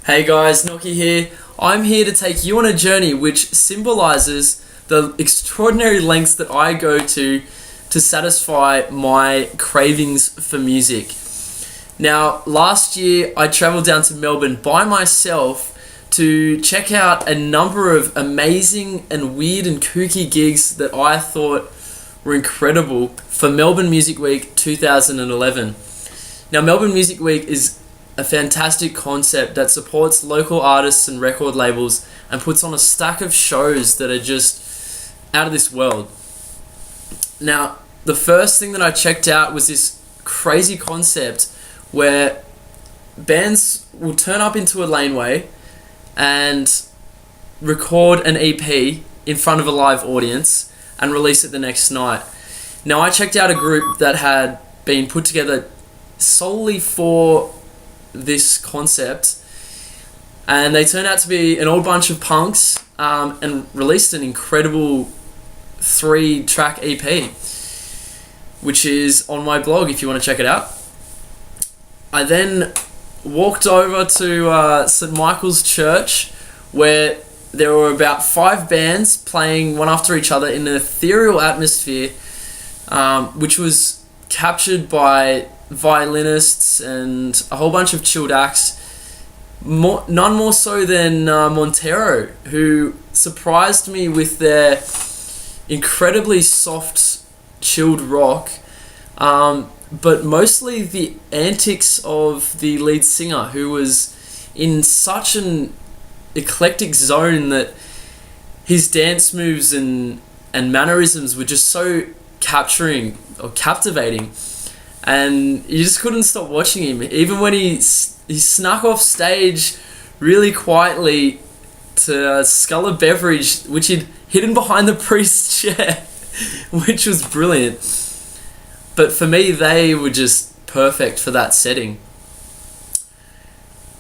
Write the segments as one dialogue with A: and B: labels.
A: Hey guys, Noki here. I'm here to take you on a journey which symbolizes the extraordinary lengths that I go to satisfy my cravings for music. Now, last year I traveled down to Melbourne by myself to check out a number of amazing and weird and kooky gigs that I thought were incredible for Melbourne Music Week 2011. Now, Melbourne Music Week is a fantastic concept that supports local artists and record labels and puts on a stack of shows that are just out of this world. Now, the first thing that I checked out was this crazy concept where bands will turn up into a laneway and record an EP in front of a live audience and release it the next night. Now, I checked out a group that had been put together solely for this concept, and they turned out to be an old bunch of punks and released an incredible 3-track EP, which is on my blog if you want to check it out. I then walked over to St. Michael's Church, where there were about 5 bands playing one after each other in an ethereal atmosphere, which was captured by violinists and a whole bunch of chilled acts. None more so than Montero, who surprised me with their incredibly soft, chilled rock, but mostly the antics of the lead singer, who was in such an eclectic zone that his dance moves and mannerisms were just so captivating. And you just couldn't stop watching him, even when he snuck off stage really quietly to scull a beverage, which he'd hidden behind the priest's chair, which was brilliant. But for me, they were just perfect for that setting.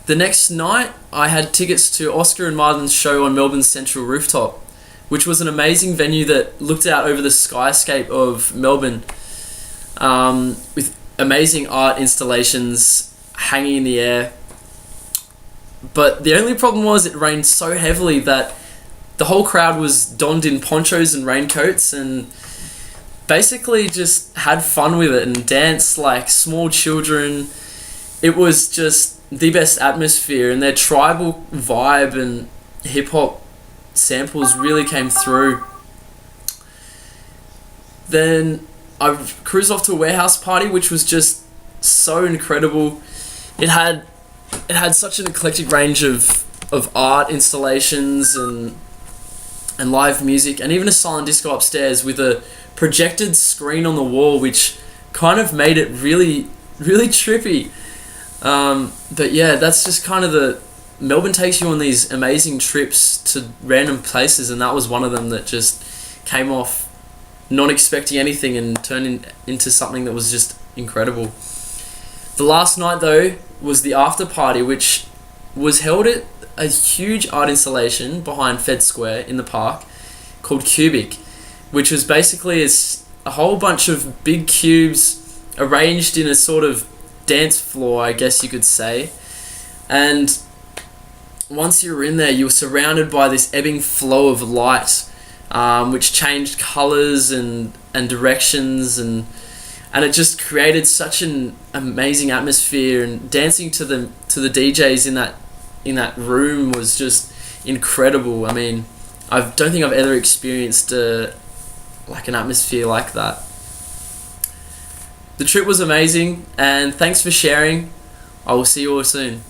A: The next night, I had tickets to Oscar and Martin's show on Melbourne's Central Rooftop, which was an amazing venue that looked out over the skyscape of Melbourne, with amazing art installations hanging in the air. But the only problem was it rained so heavily that the whole crowd was donned in ponchos and raincoats and basically just had fun with it and danced like small children. It was just the best atmosphere, and their tribal vibe and hip-hop samples really came through. Then I cruised off to a warehouse party, which was just so incredible. It had such an eclectic range of art installations and live music, and even a silent disco upstairs with a projected screen on the wall, which kind of made it really, really trippy. But yeah, that's just kind of Melbourne takes you on these amazing trips to random places, and that was one of them that just came off not expecting anything and turned into something that was just incredible. The last night, though, was the after party, which was held at a huge art installation behind Fed Square in the park called Cubic, which was basically a whole bunch of big cubes arranged in a sort of dance floor, I guess you could say. And once you were in there, you were surrounded by this ebbing flow of light, which changed colours and directions, and it just created such an amazing atmosphere. And dancing to the DJs in that room was just incredible. I mean, I don't think I've ever experienced like an atmosphere like that. The trip was amazing, and thanks for sharing. I will see you all soon.